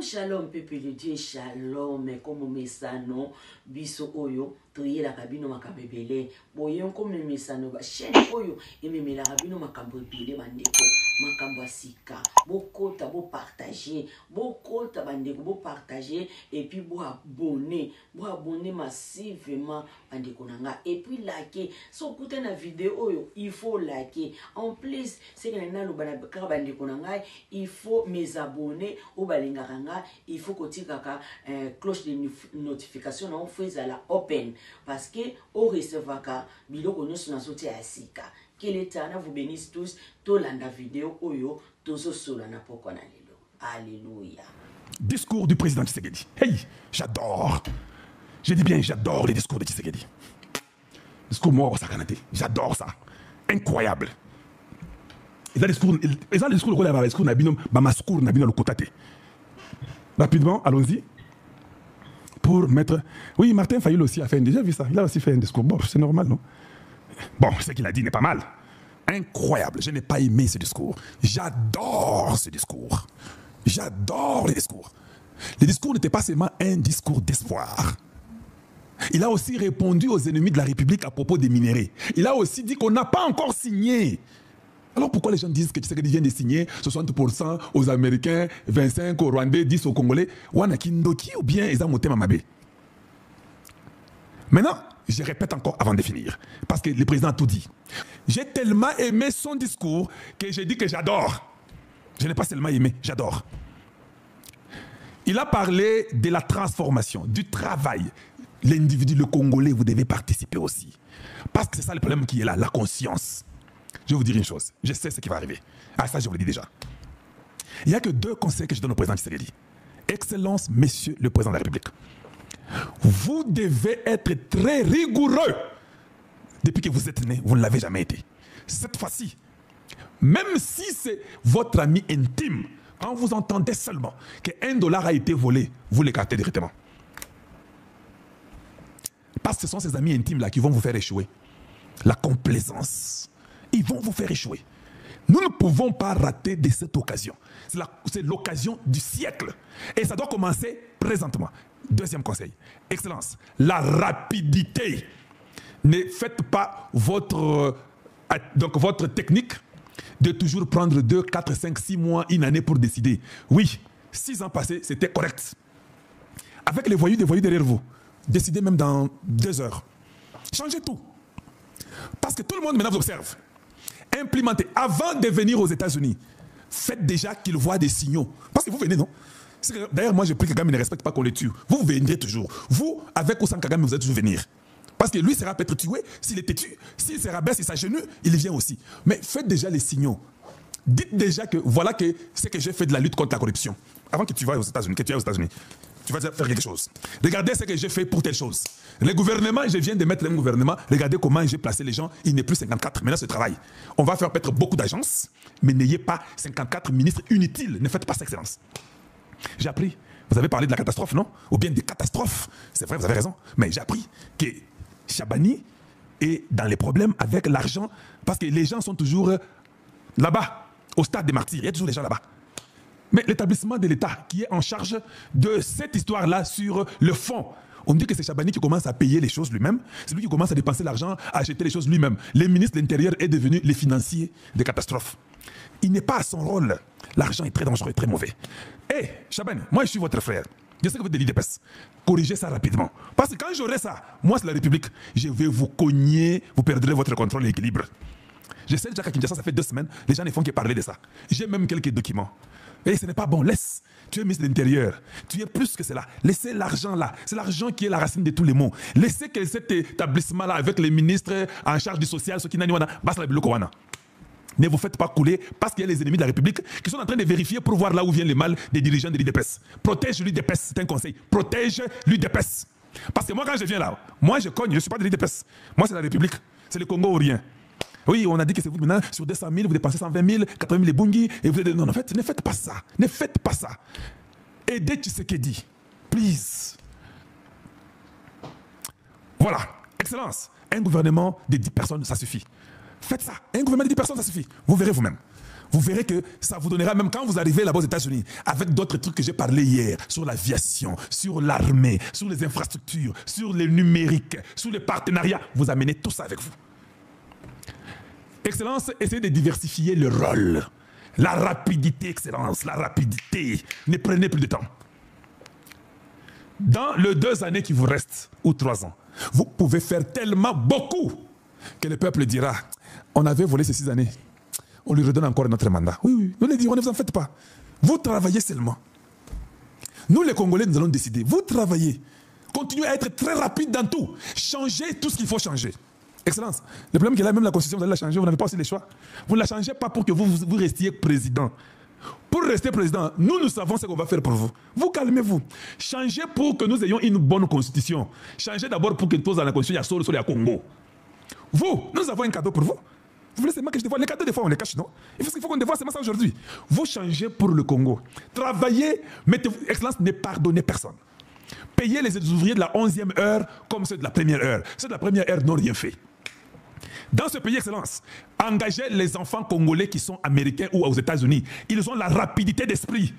Shalom, peuple de Dieu, shalom, comme mesano, biso oyo, toye la cabine makabebele, boyon comme mesano, chaîne oyo, et même la cabine makabebele, bandeko, makambasika, bokota, bo partager, bokota, bandeko, bo partager, et puis bo abonner massivement, bandeko nanga, et puis liker, so koute na vidéo oyo, il faut liker, en plus, c'est que na lo bandeko nanga, il faut mes abonnés, au balinga. Il faut que tu aies cloche de notification on fait la open parce que au recevoir biloko nous na sauté asika que l'État vous bénisse tous to landa vidéo oyo tozo sola na pokona lelo. Alléluia. Discours du président Tshisekedi. Hey, j'adore. Je dis bien j'adore les discours de Tshisekedi. Discours mort ça canadé. J'adore ça. Incroyable. Et le discours le rôle discours nabino ba mascour nabino le kotate. Rapidement, allons-y. Pour mettre... Oui, Martin Fayulu aussi a fait déjà vu ça. Il a aussi fait un discours. Bon, c'est normal, non? Bon, ce qu'il a dit n'est pas mal. Incroyable. Je n'ai pas aimé ce discours. J'adore ce discours. J'adore les discours. Le discours n'était pas seulement un discours d'espoir. Il a aussi répondu aux ennemis de la République à propos des minéraux. Il a aussi dit qu'on n'a pas encore signé. Alors pourquoi les gens disent que Tshisekedi vient de signer 60% aux Américains, 25% aux Rwandais, 10% aux Congolais? Wana Kindoki ou bien Eza Motema Mabe? Maintenant, je répète encore avant de finir, parce que le président a tout dit. J'ai tellement aimé son discours que j'ai dit que j'adore. Je n'ai pas seulement aimé, j'adore. Il a parlé de la transformation, du travail. L'individu, le Congolais, vous devez participer aussi. Parce que c'est ça le problème qui est là, la conscience. Je vais vous dire une chose, je sais ce qui va arriver. Ah, ça, je vous l'ai dit déjà. Il n'y a que deux conseils que je donne au président Tshisekedi. Excellence, Monsieur le Président de la République. Vous devez être très rigoureux. Depuis que vous êtes né, vous ne l'avez jamais été. Cette fois-ci, même si c'est votre ami intime, quand vous entendez seulement qu'un dollar a été volé, vous l'écartez directement. Parce que ce sont ces amis intimes-là qui vont vous faire échouer. La complaisance. Ils vont vous faire échouer. Nous ne pouvons pas rater de cette occasion. C'est l'occasion du siècle. Et ça doit commencer présentement. Deuxième conseil. Excellence. La rapidité. Ne faites pas votre technique de toujours prendre 2, 4, 5, 6 mois, une année pour décider. Oui, 6 ans passés, c'était correct. Avec les voyous, des voyous derrière vous. Décidez même dans 2 heures. Changez tout. Parce que tout le monde maintenant vous observe. Implémentez. Avant de venir aux États-Unis, faites déjà qu'ils voient des signaux. Parce que vous venez, non? D'ailleurs, moi, je prie que Kagame ne respecte pas qu'on les tue. Vous viendrez toujours. Vous, avec ou sans Kagame, vous allez toujours venir. Parce que lui sera peut-être tué. S'il était tué, s'il se rabaisse, il s'agenouille, il vient aussi. Mais faites déjà les signaux. Dites déjà que voilà que c'est que j'ai fait de la lutte contre la corruption. Avant que tu ailles aux États-Unis, tu vas déjà faire quelque chose. Regardez ce que j'ai fait pour telle chose. Le gouvernement, je viens de mettre un gouvernement. Regardez comment j'ai placé les gens. Il n'est plus 54. Maintenant, c'est travail. On va faire peut-être beaucoup d'agences, mais n'ayez pas 54 ministres inutiles. Ne faites pas ça, excellence. J'ai appris. Vous avez parlé de la catastrophe, non? Ou bien des catastrophes. C'est vrai, vous avez raison. Mais j'ai appris que Chabani est dans les problèmes avec l'argent parce que les gens sont toujours là-bas, au stade des martyrs. Il y a toujours des gens là-bas. Mais l'établissement de l'État qui est en charge de cette histoire-là sur le fond, on dit que c'est Chabani qui commence à payer les choses lui-même. C'est lui qui commence à dépenser l'argent, à acheter les choses lui-même. Le ministre de l'Intérieur est devenu le financier des catastrophes. Il n'est pas à son rôle. L'argent est très dangereux, très mauvais. Hé, Chabani, moi je suis votre frère. Je sais que vous êtes de l'IDPS. Corrigez ça rapidement. Parce que quand j'aurai ça, moi c'est la République, je vais vous cogner, vous perdrez votre contrôle et l'équilibre. Je sais déjà qu'à Kinshasa, ça fait 2 semaines, les gens ne font que parler de ça. J'ai même quelques documents. Et ce n'est pas bon, laisse. Tu es ministre de l'Intérieur. Tu es plus que cela. Laissez l'argent là. C'est l'argent qui est la racine de tous les maux. Laissez que cet établissement-là, avec les ministres en charge du social, ceux qui n'ont pas. Ne vous faites pas couler parce qu'il y a les ennemis de la République qui sont en train de vérifier pour voir là où vient le mal des dirigeants de l'IDPS. Protège l'IDPS, c'est un conseil. Protège l'IDPS. Parce que moi, quand je viens là, moi je cogne, je ne suis pas de l'IDPS. Moi, c'est la République. C'est le Congo ou rien. Oui, on a dit que c'est vous maintenant, sur 200 000, vous dépensez 120 000, 80 000 les bungi, et vous êtes... Non, en fait, ne faites pas ça. Ne faites pas ça. Aidez Tshisekedi. Please. Voilà. Excellence. Un gouvernement de 10 personnes, ça suffit. Faites ça. Un gouvernement de 10 personnes, ça suffit. Vous verrez vous-même. Vous verrez que ça vous donnera, même quand vous arrivez là-bas aux États-Unis, avec d'autres trucs que j'ai parlé hier, sur l'aviation, sur l'armée, sur les infrastructures, sur le numérique, sur les partenariats, vous amenez tout ça avec vous. Excellence, essayez de diversifier le rôle. La rapidité, Excellence, la rapidité. Ne prenez plus de temps. Dans les 2 années qui vous restent, ou 3 ans, vous pouvez faire tellement beaucoup que le peuple dira, on avait volé ces 6 années. On lui redonne encore notre mandat. Oui, oui, nous les dirons, ne vous en faites pas. Vous travaillez seulement. Nous les Congolais, nous allons décider. Vous travaillez. Continuez à être très rapide dans tout. Changez tout ce qu'il faut changer. Excellence, le problème qu'il y a, même la Constitution, vous allez la changer, vous n'avez pas aussi les choix. Vous ne la changez pas pour que vous restiez président. Pour rester président, nous savons ce qu'on va faire pour vous. Vous calmez-vous. Changez pour que nous ayons une bonne constitution. Changez d'abord pour que tous dans la constitution, il y a Solo, il y a Congo. Vous, nous avons un cadeau pour vous. Vous voulez seulement que je dévoile les cadeaux, des fois on les cache, non? Il faut qu'on dévoile seulement ça aujourd'hui. Vous changez pour le Congo. Travaillez, mettez-vous, Excellence, ne pardonnez personne. Payez les ouvriers de la 11e heure comme ceux de la première heure. Ceux de la première heure n'ont rien fait. Dans ce pays, Excellence, engagez les enfants congolais qui sont américains ou aux États-Unis. Ils ont la rapidité d'esprit.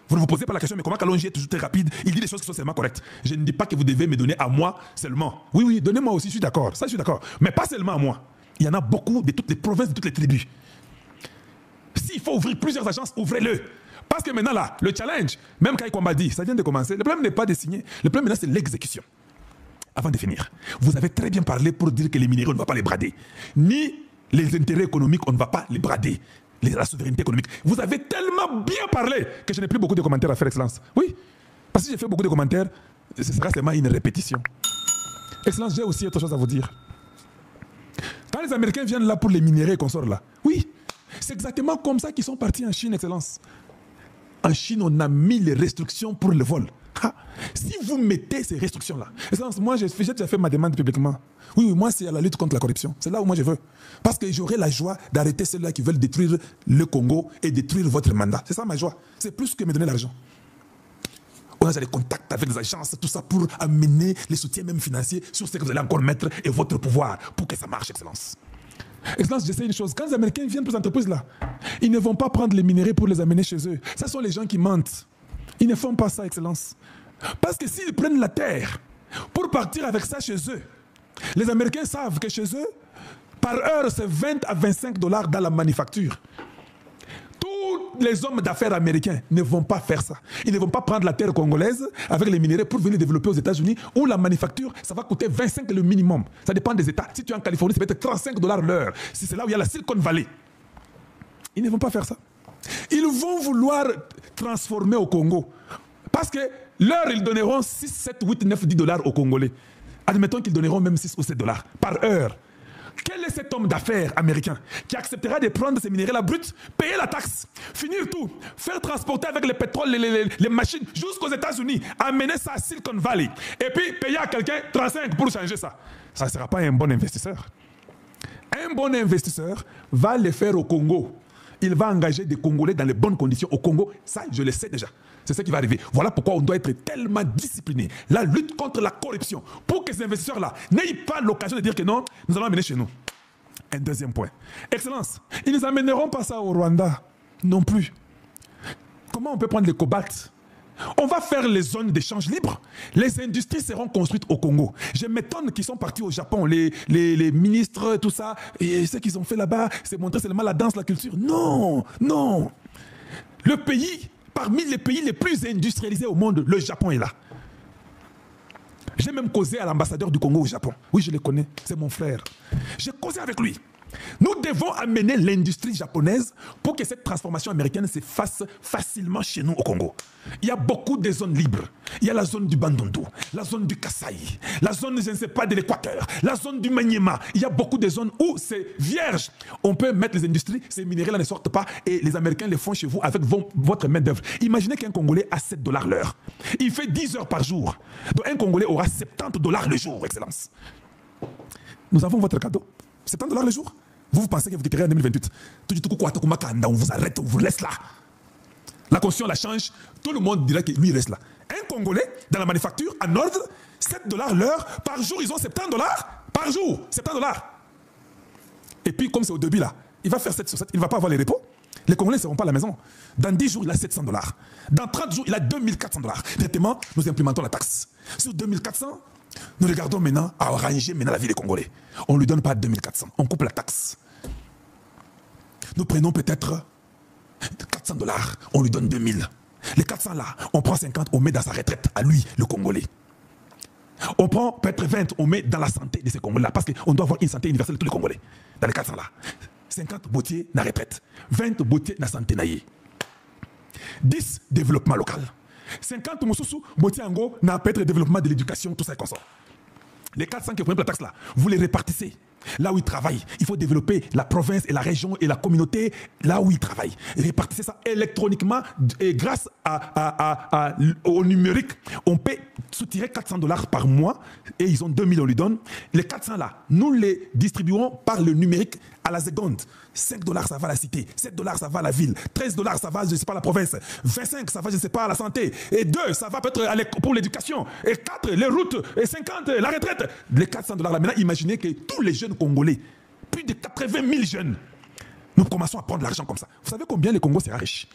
Vous ne vous posez pas la question, mais comment Kalonji est toujours très rapide? Il dit des choses qui sont seulement correctes. Je ne dis pas que vous devez me donner à moi seulement. Oui, oui, donnez-moi aussi, je suis d'accord. Ça, je suis d'accord. Mais pas seulement à moi. Il y en a beaucoup de toutes les provinces, de toutes les tribus. S'il faut ouvrir plusieurs agences, ouvrez-le. Parce que maintenant, là, le challenge, même quand il dit, ça vient de commencer, le problème n'est pas de signer. Le problème maintenant, c'est l'exécution. Avant de finir, vous avez très bien parlé pour dire que les minéraux, on ne va pas les brader. Ni les intérêts économiques, on ne va pas les brader. La souveraineté économique. Vous avez tellement bien parlé que je n'ai plus beaucoup de commentaires à faire, Excellence. Oui, parce que si j'ai fait beaucoup de commentaires, ce sera seulement une répétition. Excellence, j'ai aussi autre chose à vous dire. Quand les Américains viennent là pour les minéraux qu'on sort là, oui, c'est exactement comme ça qu'ils sont partis en Chine, Excellence. En Chine, on a mis les restrictions pour le vol. Ah, si vous mettez ces restrictions-là, Excellence, moi j'ai déjà fait ma demande publiquement. Oui, moi c'est à la lutte contre la corruption. C'est là où moi je veux. Parce que j'aurai la joie d'arrêter ceux-là qui veulent détruire le Congo et détruire votre mandat. C'est ça ma joie. C'est plus que me donner l'argent. On a des contacts avec les agences, tout ça pour amener les soutiens même financiers sur ce que vous allez encore mettre et votre pouvoir pour que ça marche, Excellence. Excellence, je sais une chose. Quand les Américains viennent pour ces entreprises-là, ils ne vont pas prendre les minéraux pour les amener chez eux. Ce sont les gens qui mentent. Ils ne font pas ça, Excellence. Parce que s'ils prennent la terre pour partir avec ça chez eux, les Américains savent que chez eux, par heure, c'est 20 à 25 $ dans la manufacture. Tous les hommes d'affaires américains ne vont pas faire ça. Ils ne vont pas prendre la terre congolaise avec les minéraux pour venir développer aux États-Unis où la manufacture, ça va coûter 25 le minimum. Ça dépend des États. Si tu es en Californie, ça peut être 35 $ l'heure. Si c'est là où il y a la Silicon Valley. Ils ne vont pas faire ça. Ils vont vouloir transformer au Congo. Parce que l'heure, ils donneront 6, 7, 8, 9, 10 $ aux Congolais. Admettons qu'ils donneront même 6 ou 7 $ par heure. Quel est cet homme d'affaires américain qui acceptera de prendre ces minéraux-là bruts, payer la taxe, finir tout, faire transporter avec le pétrole, les machines jusqu'aux États-Unis, amener ça à Silicon Valley et puis payer à quelqu'un 35 pour changer ça? Ça ne sera pas un bon investisseur. Un bon investisseur va le faire au Congo. Il va engager des Congolais dans les bonnes conditions au Congo. Ça, je le sais déjà. C'est ce qui va arriver. Voilà pourquoi on doit être tellement discipliné. La lutte contre la corruption. Pour que ces investisseurs-là n'aient pas l'occasion de dire que non, nous allons amener chez nous. Un deuxième point. Excellence, ils ne amèneront pas ça au Rwanda non plus. Comment on peut prendre le cobalt? On va faire les zones d'échange libre. Les industries seront construites au Congo. Je m'étonne qu'ils sont partis au Japon, les ministres, tout ça. Et ce qu'ils ont fait là-bas, c'est montrer seulement la danse, la culture. Non, non. Le pays, parmi les pays les plus industrialisés au monde, le Japon est là. J'ai même causé à l'ambassadeur du Congo au Japon. Oui, je le connais, c'est mon frère. J'ai causé avec lui. Nous devons amener l'industrie japonaise pour que cette transformation américaine se fasse facilement chez nous au Congo. Il y a beaucoup de zones libres. Il y a la zone du Bandundu, la zone du Kasaï, la zone, je ne sais pas, de l'Équateur, la zone du Maniema. Il y a beaucoup de zones où c'est vierge. On peut mettre les industries, ces minéraux ne sortent pas et les Américains les font chez vous avec votre main-d'œuvre. Imaginez qu'un Congolais a 7 $ l'heure. Il fait 10 heures par jour. Donc un Congolais aura 70 $ le jour, Excellence. Nous avons votre cadeau. 70 $ le jour. Vous pensez que vous quitterez en 2028. On vous arrête, on vous laisse là. La constitution la change, tout le monde dira que lui il reste là. Un Congolais dans la manufacture, en ordre, 7 $ l'heure, par jour ils ont 70 $ par jour, 70 $. Et puis comme c'est au début là, il va faire 7 sur 7, il ne va pas avoir les repos. Les Congolais ne seront pas à la maison. Dans 10 jours, il a 700 $. Dans 30 jours, il a 2400 $. Directement, nous implémentons la taxe. Sur 2400, nous regardons maintenant à arranger maintenant la vie des Congolais. On ne lui donne pas 2400, on coupe la taxe. Nous prenons peut-être 400 $, on lui donne 2000. Les 400 là, on prend 50, on met dans sa retraite, à lui, le Congolais. On prend peut-être 20, on met dans la santé de ces Congolais là, parce qu'on doit avoir une santé universelle de tous les Congolais. Dans les 400 là. 50 boutiers na retraite, 20 boutiers na santé naïe, 10 développement local, 50 moussousou boutiers ango na peut-être développement de l'éducation, tout ça et consort. Les 400 qui prennent la taxe là, vous les répartissez. Là où ils travaillent, il faut développer la province et la région et la communauté là où ils travaillent. Répartissez ça électroniquement et grâce au numérique, on peut soutirer 400 $ par mois et ils ont 2000, on lui donne. Les 400 là, nous les distribuons par le numérique à la seconde. 5 $ ça va à la cité, 7 $ ça va à la ville, 13 $ ça va, je ne sais pas, à la province, 25 ça va, je ne sais pas, à la santé, et 2 ça va peut-être pour l'éducation, et 4 les routes, et 50 la retraite. Les 400 $ là, maintenant imaginez que tous les jeunes Congolais, plus de 80 000 jeunes, nous commençons à prendre l'argent comme ça. Vous savez combien le Congo sera riche?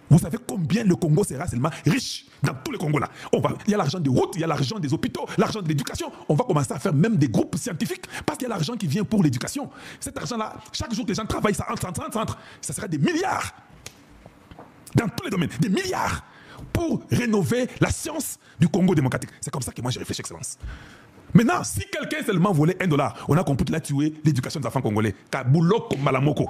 Vous savez combien le Congo sera seulement riche dans tous les Congos là? Il y a l'argent des routes, il y a l'argent des hôpitaux, l'argent de l'éducation. On va commencer à faire même des groupes scientifiques parce qu'il y a l'argent qui vient pour l'éducation. Cet argent-là, chaque jour que les gens travaillent, ça entre. Ça sera des milliards. Dans tous les domaines, des milliards pour rénover la science du Congo démocratique. C'est comme ça que moi j'ai réfléchi, Excellence. Maintenant, si quelqu'un seulement volait $1, on a compris qu'il a tué l'éducation des enfants congolais. Kabuloko Malamoko.